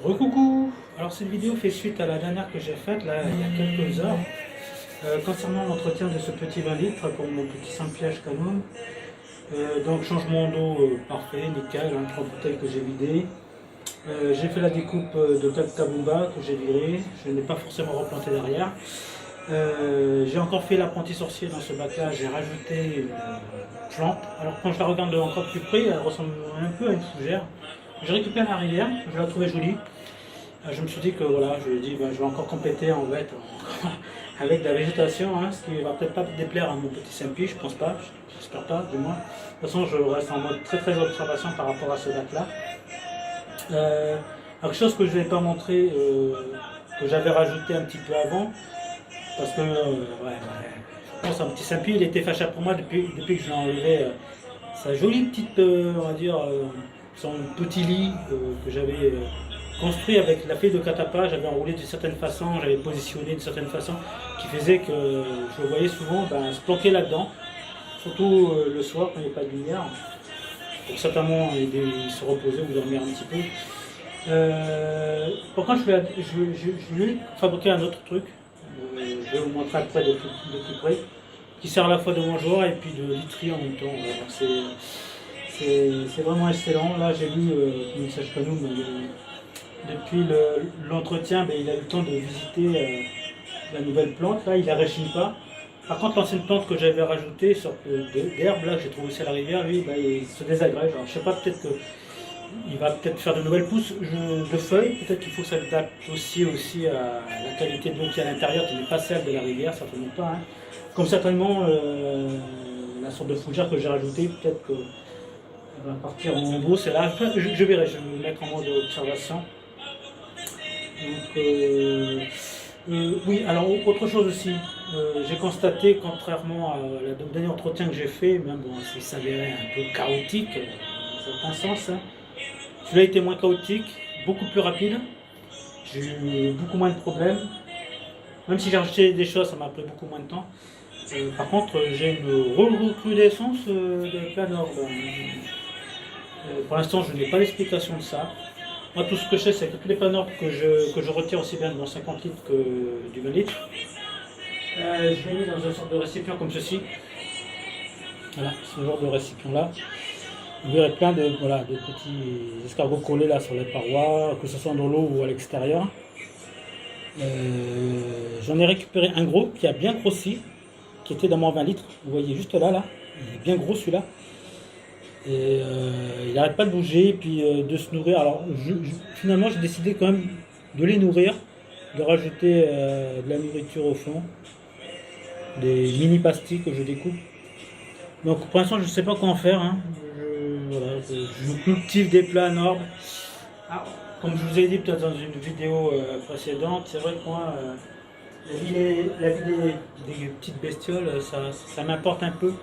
Recoucou. Alors cette vidéo fait suite à la dernière que j'ai faite là il y a quelques heures concernant l'entretien de ce petit 20 litres pour mon petit Saint-Piège Canon. Donc changement d'eau parfait, nickel, hein, 3 bouteilles que j'ai vidées. J'ai fait la découpe de Tabumba que j'ai viré, je n'ai pas forcément replanté derrière. J'ai encore fait l'apprenti sorcier dans ce bac là, j'ai rajouté une plante. Alors quand je la regarde de encore plus près, elle ressemble un peu à une fougère. J'ai récupéré la rivière, je la trouvais jolie. Je me suis dit que voilà, je lui ai dit je vais encore compléter en fait avec de la végétation, hein, ce qui va peut-être pas déplaire à mon petit Saint-Pi, je pense pas, j'espère pas du moins. De toute façon je reste en mode très observation par rapport à ce bac là. Quelque chose que je ne vais pas montrer, que j'avais rajouté un petit peu avant, parce que je pense un petit Saint-Pi il était fâché pour moi depuis que je l'ai enlevé sa jolie petite, on va dire, son petit lit que j'avais construit avec la feuille de catapa, j'avais enroulé d'une certaine façon, j'avais positionné d'une certaine façon, qui faisait que je le voyais souvent se planquer là-dedans, surtout le soir quand il n'y a pas de lumière, pour certainement il se reposer ou dormir un petit peu. Par contre, je vais fabriquer un autre truc, je vais vous montrer après de plus près, qui sert à la fois de mangeoire et puis de literie en même temps. C'est vraiment excellent. Là, j'ai vu le message que nous, depuis l'entretien, il a eu le temps de visiter la nouvelle plante. Là, il ne réchigne pas. Par contre, l'ancienne plante que j'avais rajoutée, sorte d'herbe, là, que j'ai trouvé aussi à la rivière, lui, il se désagrège. Alors, je sais pas, peut-être qu'il va peut-être faire de nouvelles pousses de feuilles. Peut-être qu'il faut s'adapter aussi à la qualité de l'eau qui est à l'intérieur, qui n'est pas celle de la rivière, certainement pas. Hein. Comme certainement la sorte de fougère que j'ai rajoutée, peut-être qu'elle va partir en gros, c'est là. Je verrai, je vais me mettre en mode observation. Donc, oui, alors autre chose aussi, j'ai constaté, contrairement à la dernier entretien que j'ai fait, même bon, ça s'avérait un peu chaotique, dans certains sens, hein. Celui-là était moins chaotique, beaucoup plus rapide, j'ai eu beaucoup moins de problèmes, même si j'ai rajouté des choses, ça m'a pris beaucoup moins de temps. Par contre, j'ai une recrudescence de plein d'ordre. Pour l'instant, je n'ai pas d'explication de ça. Moi, tout ce que je sais, c'est que tous les panneaux que je retire aussi bien dans 50 litres que du 20 litres, je l'ai mis dans une sorte de récipient comme ceci. Voilà, ce genre de récipient-là. Vous verrez plein de petits escargots collés là sur les parois, que ce soit dans l'eau ou à l'extérieur. J'en ai récupéré un gros qui a bien grossi, qui était dans mon 20 litres. Vous voyez juste là, il est bien gros celui-là. Et il n'arrête pas de bouger et puis de se nourrir. Alors finalement j'ai décidé quand même de les nourrir, de rajouter de la nourriture au fond, des mini pastilles que je découpe. Donc pour l'instant je ne sais pas quoi en faire, hein. Je cultive des plats en orbe. Alors, comme je vous ai dit peut-être dans une vidéo précédente, c'est vrai que moi la vie des petites bestioles ça m'importe un peu.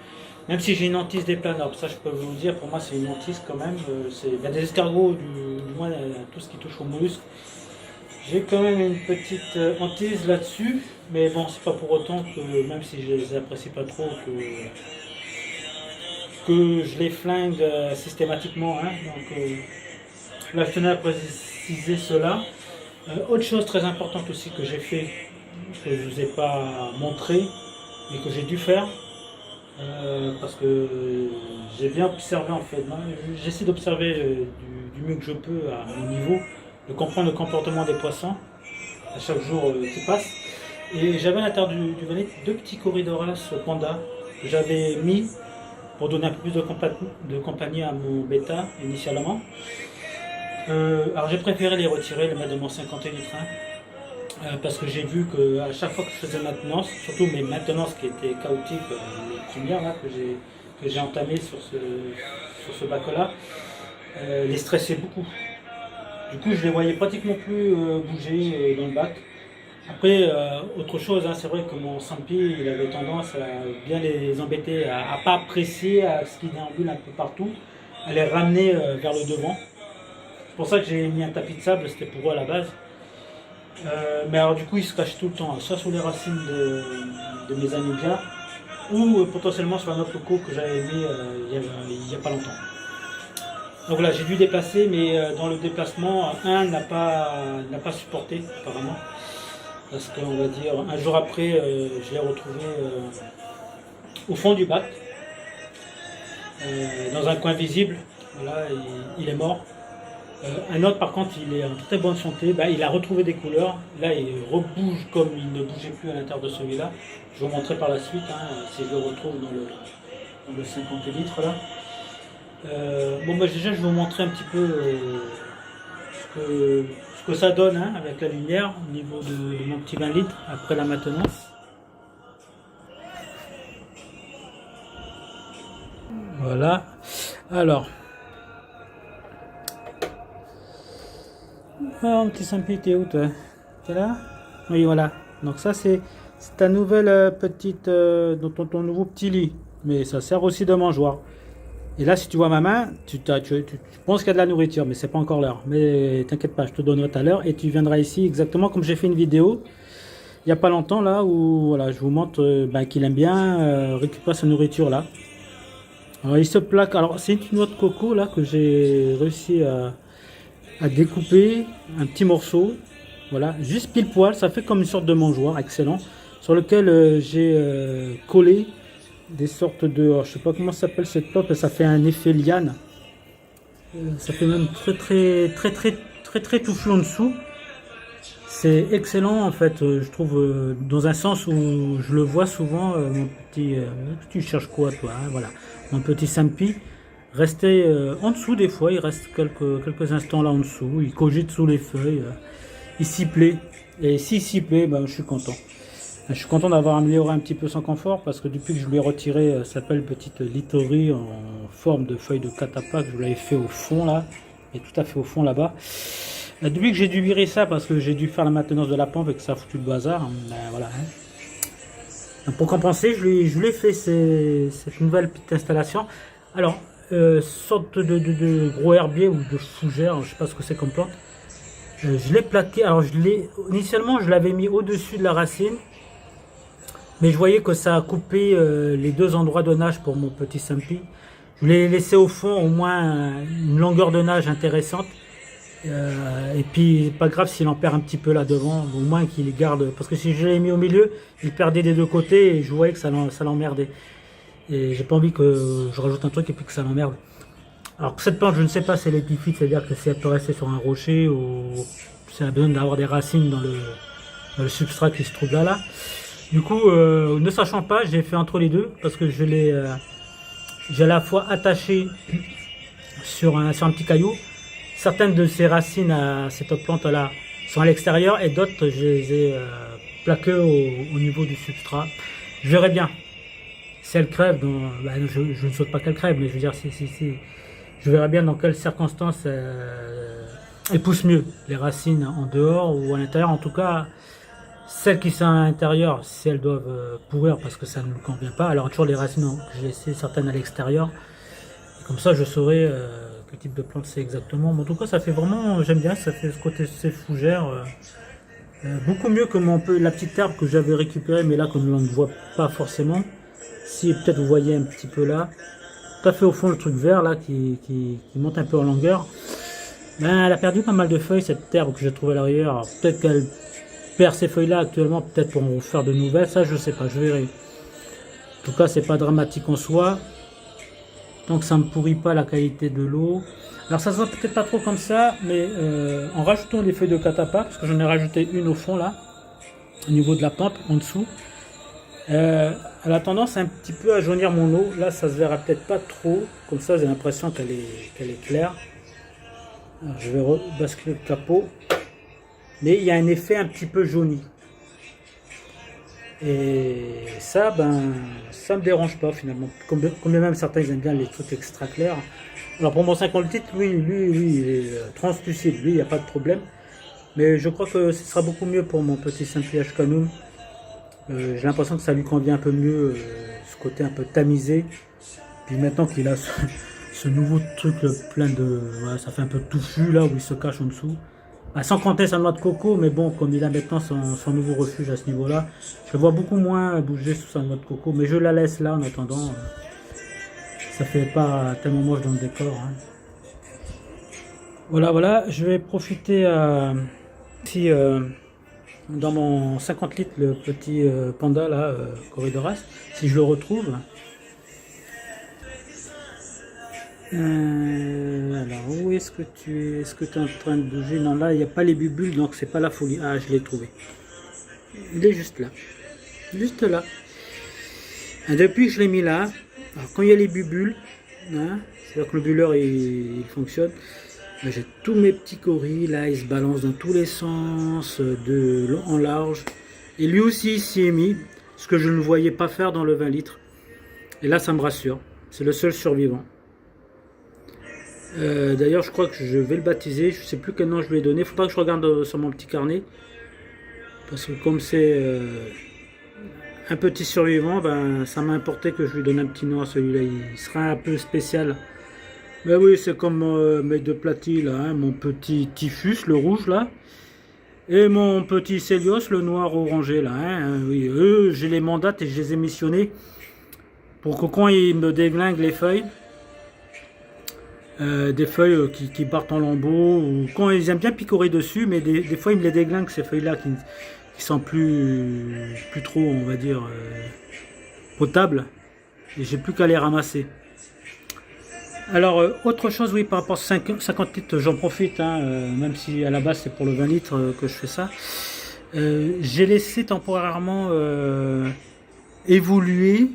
Même si j'ai une hantise des planeurs, ça je peux vous le dire, pour moi c'est une hantise quand même. Il y a des escargots, du moins tout ce qui touche aux mollusques. J'ai quand même une petite hantise là-dessus, mais bon, c'est pas pour autant que, même si je les apprécie pas trop, que je les flingue systématiquement. Hein. Donc là je tenais à préciser cela. Autre chose très importante aussi que j'ai fait, que je ne vous ai pas montré, mais que j'ai dû faire. Parce que j'ai bien observé en fait, j'essaie d'observer du mieux que je peux à mon niveau, de comprendre le comportement des poissons à chaque jour qui passe. Et j'avais à l'intérieur du vanille 2 petits Corydoras panda que j'avais mis pour donner un peu plus de compagnie à mon bêta initialement. Alors j'ai préféré les retirer, les mettre dans mon 51 litres 1. Parce que j'ai vu qu'à chaque fois que je faisais maintenance, surtout mes maintenances qui étaient chaotiques, les premières là, que j'ai entamées sur ce bac-là, les stressaient beaucoup. Du coup, je les voyais pratiquement plus bouger dans le bac. Après, autre chose, hein, c'est vrai que mon Sampi, il avait tendance à bien les embêter, à ne pas apprécier ce qui déambule un peu partout, à les ramener vers le devant. C'est pour ça que j'ai mis un tapis de sable, c'était pour eux à la base. Mais alors du coup il se cache tout le temps, soit sous les racines de mes anubias ou potentiellement sur un autre coco que j'avais mis il n'y a pas longtemps. Donc voilà, j'ai dû déplacer, mais dans le déplacement, un n'a pas supporté apparemment. Parce qu'on va dire, un jour après, je l'ai retrouvé au fond du bac, dans un coin visible. Voilà, il est mort. Un autre, par contre, il est en très bonne santé. Ben, il a retrouvé des couleurs. Là, il rebouge comme il ne bougeait plus à l'intérieur de celui-là. Je vais vous montrer par la suite, hein, si je le retrouve dans le 50 litres là. Bon, bah, déjà, je vais vous montrer un petit peu ce que ça donne, hein, avec la lumière au niveau de mon petit 20 litres après la maintenance. Voilà. Alors, mon petit Sampi, t'es où toi? T'es là? Oui, voilà. Donc ça, c'est ta nouvelle petite, ton nouveau petit lit. Mais ça sert aussi de mangeoire. Et là, si tu vois ma main, tu penses qu'il y a de la nourriture, mais c'est pas encore l'heure. Mais t'inquiète pas, je te donnerai tout à l'heure et tu viendras ici exactement comme j'ai fait une vidéo il n'y a pas longtemps là où voilà, je vous montre qu'il aime bien récupérer sa nourriture là. Alors il se plaque. Alors c'est une noix de coco là que j'ai réussi à découper un petit morceau. Voilà, juste pile poil, ça fait comme une sorte de mangeoire, excellent, sur lequel j'ai collé des sortes de, alors, je sais pas comment ça s'appelle cette plante, ça fait un effet liane. Ça fait même très touffu en dessous. C'est excellent en fait, je trouve, dans un sens où je le vois souvent, mon petit, tu cherches quoi toi, hein, voilà, mon petit Sampi, rester en dessous des fois, il reste quelques instants là en dessous, il cogite sous les feuilles, il s'y plaît, et s'il s'y plaît, ben, je suis content. Je suis content d'avoir amélioré un petit peu son confort parce que depuis que je lui ai retiré sa belle petite literie en forme de feuille de catapa que je l'avais fait au fond là, et tout à fait au fond là-bas. Depuis que j'ai dû virer ça parce que j'ai dû faire la maintenance de la pompe et que ça a foutu le bazar, ben voilà. Hein. Donc pour compenser, je lui ai fait cette nouvelle petite installation. Alors, sorte de gros herbier ou de fougère, je sais pas ce que c'est comme plante. Je l'ai plaqué. Alors initialement je l'avais mis au-dessus de la racine. Mais je voyais que ça a coupé les deux endroits de nage pour mon petit Sampi. Je l'ai laissé au fond au moins une longueur de nage intéressante. Et puis pas grave s'il en perd un petit peu là devant, au moins qu'il garde. Parce que si je l'ai mis au milieu, il perdait des deux côtés et je voyais que ça l'emmerdait. Et j'ai pas envie que je rajoute un truc et puis que ça l'emmerde. Alors que cette plante, je ne sais pas si elle est épiphyte, c'est-à-dire que si elle peut rester sur un rocher ou si elle a besoin d'avoir des racines dans le substrat qui se trouve là. Du coup, ne sachant pas, j'ai fait entre les deux parce que j'ai à la fois attaché sur un petit caillou. Certaines de ces racines à cette plante là sont à l'extérieur et d'autres je les ai plaquées au niveau du substrat. Je verrai bien. Si elle crève, je ne souhaite pas qu'elle crève, mais je veux dire, si, je verrai bien dans quelles circonstances elles poussent mieux. Les racines en dehors ou à l'intérieur, en tout cas. Celles qui sont à l'intérieur, si elles doivent pourrir parce que ça ne me convient pas, alors toujours les racines que j'ai laissées certaines à l'extérieur. Comme ça, je saurai quel type de plante c'est exactement. Mais en tout cas, ça fait vraiment, j'aime bien, ça fait ce côté ces fougères. Beaucoup mieux que la petite herbe que j'avais récupérée, mais là, comme on ne voit pas forcément. Si peut-être vous voyez un petit peu là, tout à fait au fond, le truc vert là qui monte un peu en longueur. Ben, elle a perdu pas mal de feuilles, cette herbe que j'ai trouvée à l'arrière. Peut-être qu'elle perd ces feuilles là actuellement, peut-être pour en faire de nouvelles, ça je sais pas, je verrai. En tout cas, c'est pas dramatique en soi, tant que ça ne pourrit pas la qualité de l'eau. Alors ça se voit peut-être pas trop comme ça, mais en rajoutant les feuilles de catapa, parce que j'en ai rajouté une au fond là, au niveau de la pompe, en dessous, elle a tendance un petit peu à jaunir mon eau. Là ça se verra peut-être pas trop, comme ça j'ai l'impression qu'elle est claire. Alors, je vais rebasculer le capot. Mais il y a un effet un petit peu jauni. Et ça, ça me dérange pas finalement. Comme même certains ils aiment bien les trucs extra clairs. Alors pour mon 50 litres, lui, il est translucide, lui, il n'y a pas de problème. Mais je crois que ce sera beaucoup mieux pour mon petit Sampi Ashkanum. J'ai l'impression que ça lui convient un peu mieux, ce côté un peu tamisé. Puis maintenant qu'il a ce nouveau truc plein de... Ouais, ça fait un peu touffu là où il se cache en dessous. Sans compter sa noix de coco, mais bon, comme il a maintenant son nouveau refuge à ce niveau-là, je le vois beaucoup moins bouger sous sa noix de coco, mais je la laisse là en attendant. Ça fait pas tellement moche dans le décor. Hein. Voilà, voilà, je vais profiter ici dans mon 50 litres, le petit panda là, Corridoras, si je le retrouve. Alors, où est-ce que tu es? Est-ce que tu es en train de bouger? Non, là, il n'y a pas les bulles, donc c'est pas la folie. Ah, je l'ai trouvé. Il est juste là. Juste là. Et depuis que je l'ai mis là, alors quand il y a les bulles, hein, c'est-à-dire que le bulleur il fonctionne, ben, j'ai tous mes petits coris, là, ils se balancent dans tous les sens, de long en large. Et lui aussi, il s'y est mis, ce que je ne voyais pas faire dans le 20 litres. Et là, ça me rassure. C'est le seul survivant. D'ailleurs, je crois que je vais le baptiser. Je ne sais plus quel nom je lui ai donné. Il faudra que je regarde sur mon petit carnet. Parce que comme c'est un petit survivant, ben, ça m'a importé que je lui donne un petit nom à celui-là. Il sera un peu spécial. Ben oui, c'est comme mes deux platis là. Hein, mon petit Typhus, le rouge là. Et mon petit Célios, le noir orangé là. Hein, oui, eux, je les mandate et je les ai missionnés pour que quand ils me déglinguent les feuilles, des feuilles qui partent en lambeaux, ou quand ils aiment bien picorer dessus, mais des fois ils me les déglinguent ces feuilles-là qui sont plus trop, on va dire, potables, et j'ai plus qu'à les ramasser. Alors, autre chose, oui, par rapport à 50 litres, j'en profite, hein, même si à la base c'est pour le 20 litres que je fais ça. J'ai laissé temporairement évoluer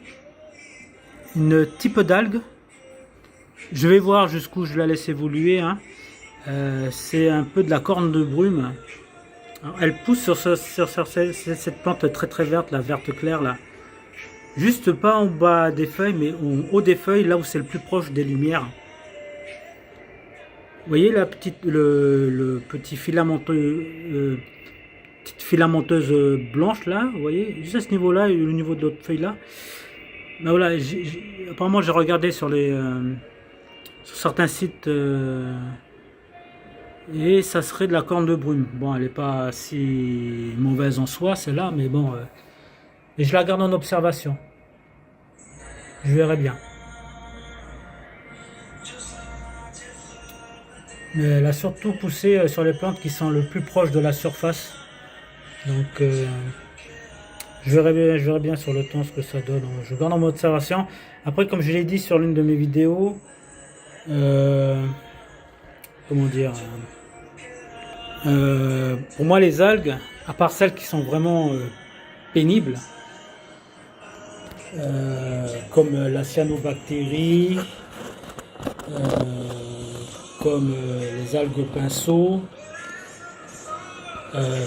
une type d'algue. Je vais voir jusqu'où je la laisse évoluer. Hein. C'est un peu de la corne de brume. Alors, elle pousse sur cette plante très très verte, la verte claire là. Juste pas en bas des feuilles, mais en haut des feuilles, là où c'est le plus proche des lumières. Vous voyez la le petit petite filamenteuse blanche là, vous voyez, juste à ce niveau-là et le niveau de l'autre feuille là. Ben voilà, apparemment j'ai regardé sur sur certains sites et ça serait de la corne de brume. Bon, elle n'est pas si mauvaise en soi, celle-là, mais bon, et je la garde en observation. Je verrai bien. Mais elle a surtout poussé sur les plantes qui sont le plus proches de la surface. Donc, je verrai bien sur le temps ce que ça donne. Je garde en observation. Après, comme je l'ai dit sur l'une de mes vidéos, comment dire, pour moi, les algues, à part celles qui sont vraiment pénibles, comme la cyanobactérie, euh, comme les algues au pinceau.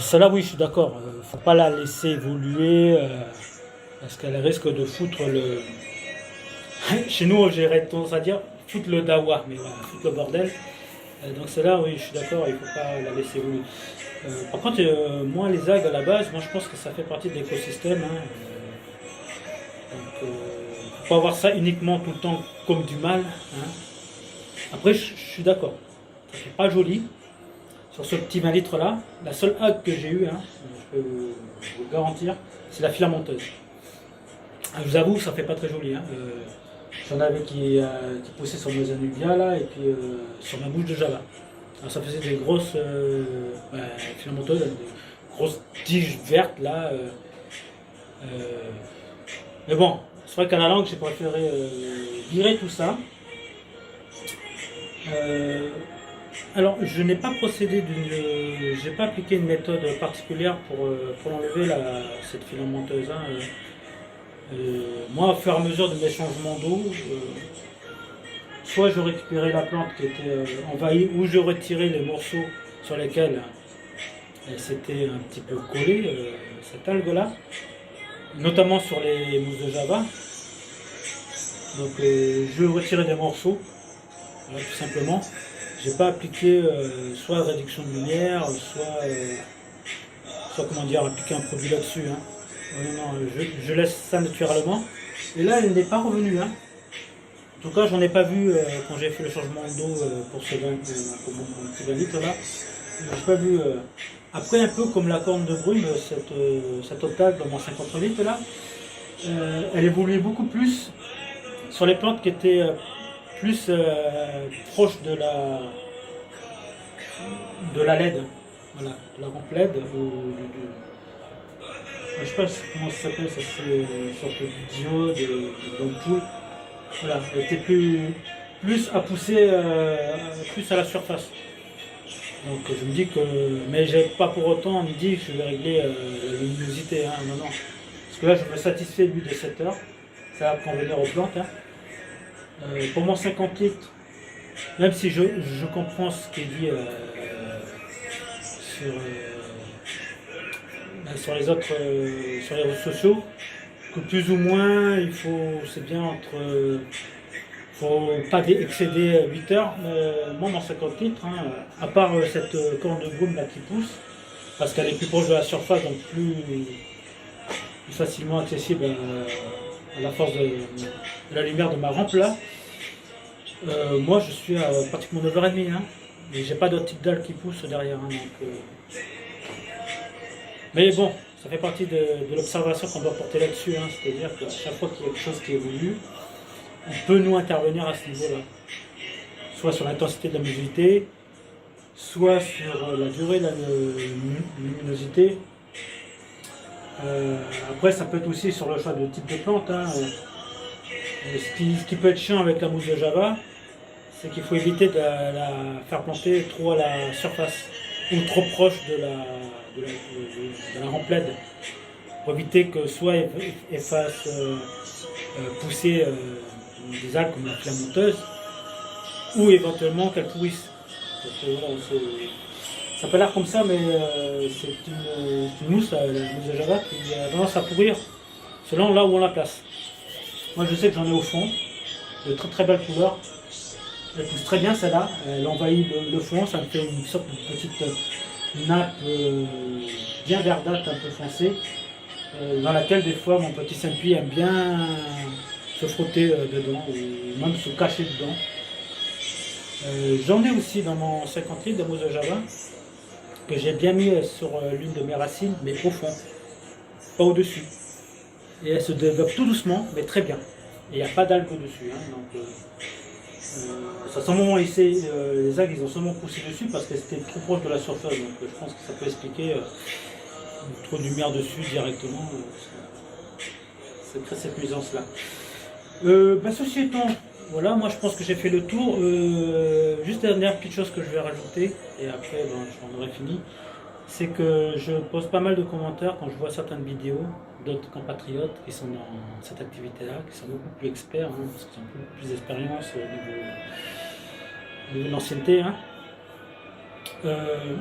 Celle-là, oui, je suis d'accord. Il ne faut pas la laisser évoluer parce qu'elle risque de foutre le. Chez nous, j'aurais tendance à dire foutre le dawa, mais voilà, foutre le bordel. Donc celle-là, oui, je suis d'accord, il ne faut pas la laisser évoluer. Par contre, moi, les algues à la base, moi, je pense que ça fait partie de l'écosystème. Hein, donc, il ne faut pas voir ça uniquement tout le temps comme du mal. Hein. Après, je suis d'accord. Ça fait pas joli. Sur ce petit 20 litres là, la seule algue que j'ai eue, hein, je peux vous le garantir, c'est la filamenteuse. Je vous avoue, ça fait pas très joli. Hein. J'en avais qui poussaient sur mes anubia là, et puis sur ma bouche de Java. Alors, ça faisait des grosses filamenteuses, des grosses tiges vertes là. Mais bon, c'est vrai qu'à la langue, j'ai préféré virer tout ça. Alors, je n'ai pas procédé j'ai pas appliqué une méthode particulière pour enlever cette filamenteuse. Hein. Moi, au fur et à mesure de mes changements d'eau, soit je récupérais la plante qui était envahie, ou je retirais les morceaux sur lesquels elle s'était un petit peu collée, cette algue-là, notamment sur les mousses de Java. Donc, je retirais des morceaux, voilà, tout simplement. J'ai pas appliqué soit réduction de lumière, soit comment dire, appliquer un produit là-dessus. Hein. Non, je laisse ça naturellement. Et là, elle n'est pas revenue. Hein. En tout cas, j'en ai pas vu quand j'ai fait le changement d'eau pour pour mon petit 20 litres là. J'ai pas vu. Après, un peu comme la corne de brume, cette octave dans mon 50 litres là, elle évoluait beaucoup plus sur les plantes qui étaient plus proche de la LED, voilà, de la rampe LED, je sais pas comment ça s'appelle, ça c'est une sorte de diode, d'ampoule, voilà, elle était plus à pousser, plus à la surface. Donc je me dis que, mais j'ai pas pour autant me dit que je vais régler la luminosité, hein, non, non. Parce que là je me satisfais lui de 7 heures, ça va convenir aux plantes. Hein. Pour mon 50 litres, même si je comprends ce qui est dit sur, sur les autres, sur les réseaux sociaux, que plus ou moins il faut, c'est bien entre, faut pas excéder 8 heures. Moi mon 50 litres, hein, à part cette corne de gomme là qui pousse, parce qu'elle est plus proche de la surface, donc plus facilement accessible à la force de la lumière de ma rampe là. Moi je suis à pratiquement 9h30, hein, et j'ai pas d'autre type dalle qui pousse derrière. Hein, donc, mais bon, ça fait partie de l'observation qu'on doit porter là-dessus, hein, c'est-à-dire qu'à chaque fois qu'il y a quelque chose qui évolue, on peut nous intervenir à ce niveau-là. Soit sur l'intensité de la luminosité, soit sur la durée de la luminosité. Après, ça peut être aussi sur le choix de type de plante. Hein. Ce qui peut être chiant avec la mousse de Java, c'est qu'il faut éviter de la faire planter trop à la surface ou trop proche de la rampe LED, pour éviter que soit elle fasse pousser des algues comme la filamenteuse, ou éventuellement qu'elle pourrisse. Voilà, ça peut l'air comme ça, mais c'est une mousse, la mousse de Java, qui a tendance à pourrir selon là où on la place. Moi je sais que j'en ai au fond, de très très belles couleurs. Elle pousse très bien celle-là, elle envahit le fond, ça me fait une sorte de petite nappe bien verdâtre, un peu foncée, dans laquelle des fois mon petit Saint-Puy aime bien se frotter dedans, ou même se cacher dedans. J'en ai aussi dans mon 50 litres de mousse de Java, que j'ai bien mis sur l'une de mes racines, mais au fond, pas au-dessus. Et elle se développe tout doucement, mais très bien. Et il n'y a pas d'algues au-dessus. Hein, donc, ça sent moment ici, les algues ils ont seulement poussé dessus parce que c'était trop proche de la surface. Donc je pense que ça peut expliquer trop de lumière dessus directement. Ça crée cette nuisance-là. Ceci étant, voilà, moi je pense que j'ai fait le tour. Juste la dernière petite chose que je vais rajouter, et après j'en aurai fini, c'est que je pose pas mal de commentaires quand je vois certaines vidéos d'autres compatriotes qui sont dans cette activité-là, qui sont beaucoup plus experts, hein, parce qu'ils ont beaucoup plus d'expérience au niveau de l'ancienneté. Hein.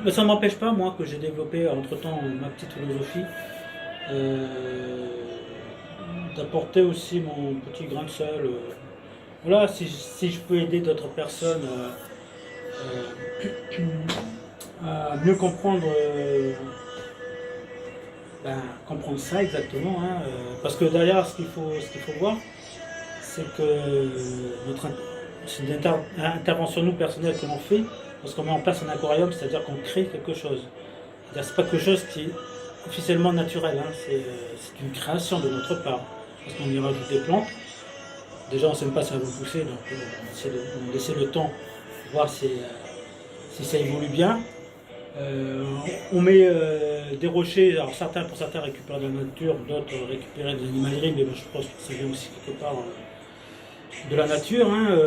Mais ça ne m'empêche pas, moi, que j'ai développé entre-temps ma petite philosophie, d'apporter aussi mon petit grain de sel. Voilà, si je peux aider d'autres personnes à mieux comprendre, comprendre ça exactement, hein, parce que derrière ce qu'il faut voir, c'est que c'est une intervention nous personnelle que l'on fait, parce qu'on met en place un aquarium, c'est-à-dire qu'on crée quelque chose. C'est pas quelque chose qui est officiellement naturel, hein, c'est une création de notre part, parce qu'on y rajoute des plantes. Déjà on ne sait même pas si ça va pousser, donc on essaie de laisser le temps, voir si ça évolue bien. On met des rochers, alors pour certains récupèrent de la nature, d'autres récupèrent de l'animalerie, mais je pense que ça vient aussi quelque part de la nature. Hein.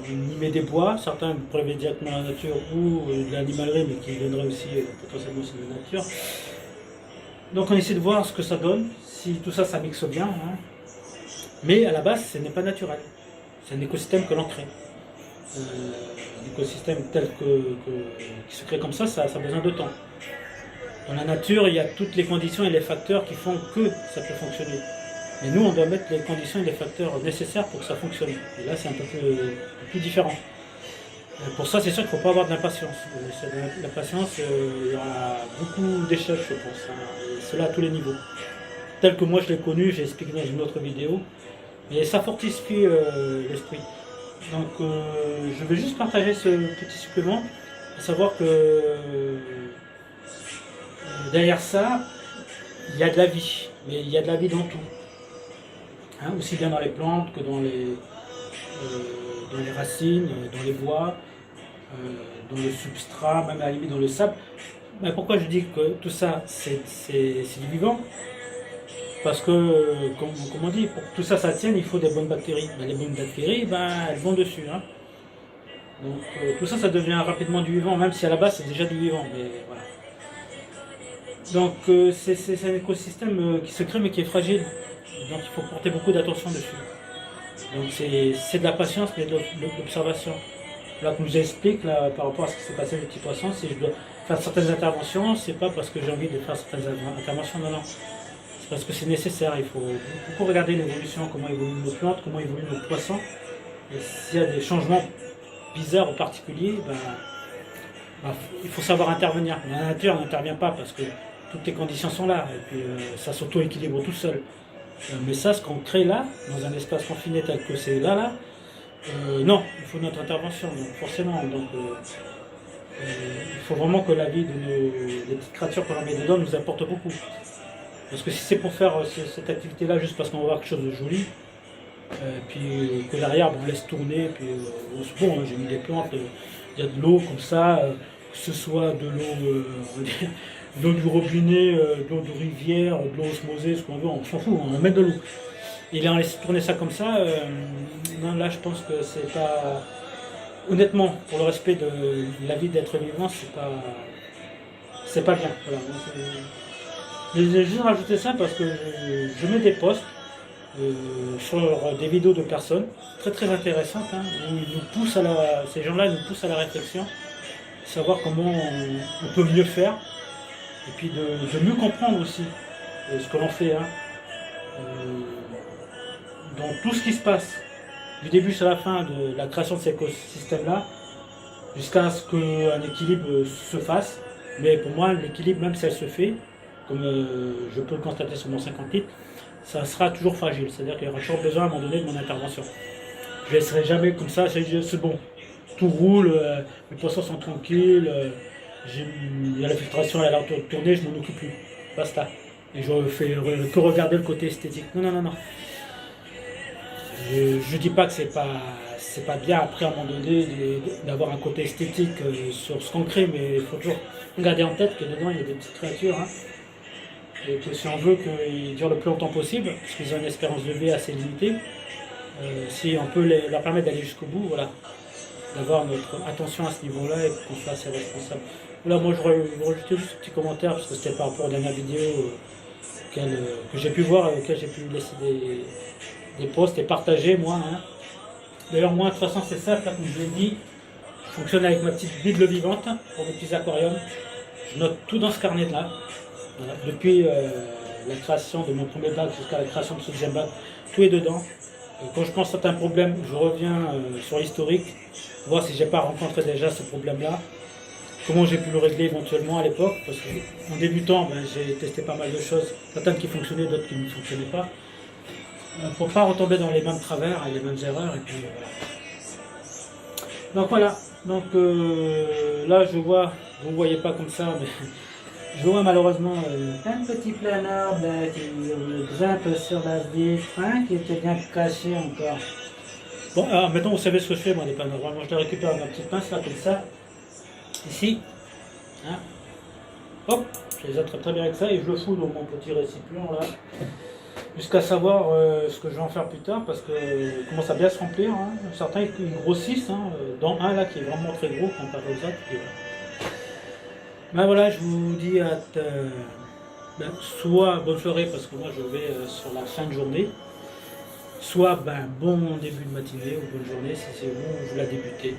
On y met des bois, certains prélevaient directement de la nature ou de l'animalerie, mais qui viendraient aussi potentiellement aussi de la nature. Donc on essaie de voir ce que ça donne, si tout ça mixe bien. Hein. Mais à la base, ce n'est pas naturel, c'est un écosystème que l'on crée. L'écosystème tel qui se crée comme ça a besoin de temps. Dans la nature, il y a toutes les conditions et les facteurs qui font que ça peut fonctionner. Mais nous, on doit mettre les conditions et les facteurs nécessaires pour que ça fonctionne. Et là, c'est un peu plus différent. Pour ça, c'est sûr qu'il ne faut pas avoir de l'impatience. L'impatience, il y aura beaucoup d'échecs, je pense. Hein, et cela à tous les niveaux. Tel que moi je l'ai connu, j'ai expliqué dans une autre vidéo. Mais ça fortifie l'esprit. Donc je vais juste partager ce petit supplément, à savoir que derrière ça, il y a de la vie, mais il y a de la vie dans tout. Hein, aussi bien dans les plantes que dans les racines, dans les bois, dans le substrat, même à la limite dans le sable. Mais pourquoi je dis que tout ça c'est du vivant? Parce que, comme on dit, pour que tout ça tienne, il faut des bonnes bactéries. Ben, les bonnes bactéries, ben, elles vont dessus. Hein. Donc tout ça, ça devient rapidement du vivant, même si à la base c'est déjà du vivant. Mais voilà. Donc c'est un écosystème qui se crée mais qui est fragile. Donc il faut porter beaucoup d'attention dessus. Donc c'est de la patience mais de l'observation. Là, comme je vous explique, là, par rapport à ce qui s'est passé avec les petits poissons, si je dois faire certaines interventions, c'est pas parce que j'ai envie de faire certaines interventions, non, non. C'est parce que c'est nécessaire. Il faut beaucoup regarder l'évolution, comment évoluent nos plantes, comment évoluent nos poissons. Et s'il y a des changements bizarres ou particuliers, il faut savoir intervenir. Dans la nature, on n'intervient pas parce que toutes les conditions sont là. Et puis ça s'auto-équilibre tout seul. Mais ça, ce qu'on crée là, dans un espace confiné tel que c'est là, non, il faut notre intervention, donc forcément. Donc, il faut vraiment que la vie des petites créatures qu'on met dedans nous apporte beaucoup. Parce que si c'est pour faire cette activité-là juste parce qu'on va voir quelque chose de joli, puis que derrière on laisse tourner, puis c'est bon, hein, j'ai mis des plantes, il y a de l'eau comme ça, que ce soit de l'eau du robinet, de l'eau de rivière, de l'eau osmosée, ce qu'on veut, on s'en fout, on en met de l'eau. Et là, on laisse tourner ça comme ça, non, là je pense que c'est pas... Honnêtement, pour le respect de la vie d'être vivant, c'est pas bien. Voilà. J'ai juste rajouté ça parce que je mets des posts sur des vidéos de personnes très très intéressantes, hein, où ils nous poussent ces gens-là nous poussent à la réflexion, savoir comment on peut mieux faire, et puis de mieux comprendre aussi ce que l'on fait. Hein. Dans tout ce qui se passe, du début jusqu'à la fin de la création de cet écosystème-là, jusqu'à ce qu'un équilibre se fasse. Mais pour moi, l'équilibre, même si elle se fait, comme je peux le constater sur mon 50 litres, ça sera toujours fragile. C'est-à-dire qu'il y aura toujours besoin à un moment donné de mon intervention. Je ne laisserai jamais comme ça, c'est bon, tout roule, les poissons sont tranquilles, il y a la filtration, elle a l'air de tourner, je m'en occupe plus. Basta. Et je peux regarder le côté esthétique. Non, non, non, non. Je dis pas que c'est pas bien après à un moment donné d'avoir un côté esthétique sur ce qu'on crée, mais il faut toujours garder en tête que dedans il y a des petites créatures, hein, et que si on veut qu'ils durent le plus longtemps possible, parce qu'ils ont une espérance de vie assez limitée, si on peut leur permettre d'aller jusqu'au bout, voilà, d'avoir notre attention à ce niveau-là et qu'on soit assez responsable. Là, moi je rajoutais juste un petit commentaire parce que c'était par rapport aux dernières vidéos que j'ai pu voir et auxquelles j'ai pu laisser des posts et partager moi. Hein. D'ailleurs moi de toute façon c'est simple, là, comme je l'ai dit, je fonctionne avec ma petite bible vivante pour mes petits aquariums. Je note tout dans ce carnet là. Voilà. Depuis la création de mon premier bac jusqu'à la création de ce deuxième bac, tout est dedans. Et quand je pense à certains problèmes, je reviens sur l'historique, voir si j'ai pas rencontré déjà ce problème là, comment j'ai pu le régler éventuellement à l'époque, parce qu'en débutant j'ai testé pas mal de choses, certaines qui fonctionnaient, d'autres qui ne fonctionnaient pas. Pour ne pas retomber dans les mêmes travers et les mêmes erreurs. Et puis, voilà. Donc voilà, donc là je vois, vous ne voyez pas comme ça, mais je vois malheureusement un petit planeur qui grimpe sur la vitre, hein, qui était bien caché encore. Bon, alors maintenant vous savez ce que je fais moi des planeurs. Moi je les récupère avec ma petite pince là comme ça, ici, hein. Hop, je les attrape très bien avec ça et je le fous dans mon petit récipient là. Jusqu'à savoir ce que je vais en faire plus tard, parce que commence à bien se remplir. Hein. Certains ils grossissent, hein, dans un là qui est vraiment très gros comparé aux autres. Puis, ben voilà, je vous dis soit bonne soirée parce que moi je vais sur la fin de journée, soit bon début de matinée ou bonne journée si c'est vous la débutez.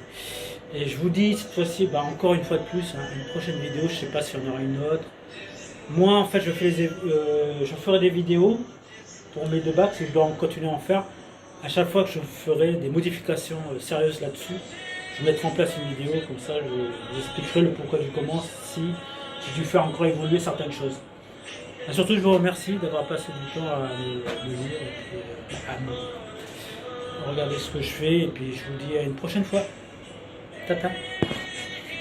Et je vous dis cette fois-ci, encore une fois de plus, hein, une prochaine vidéo, je ne sais pas s'il y en aura une autre. Moi en fait je ferai des vidéos pour mes deux bacs, si je dois continuer à en faire, à chaque fois que je ferai des modifications sérieuses là-dessus, je mettrai en place une vidéo, comme ça je vous expliquerai le pourquoi du comment, si j'ai dû faire encore évoluer certaines choses. Et surtout je vous remercie d'avoir passé du temps à me lire, à regarder ce que je fais, et puis je vous dis à une prochaine fois. Tata.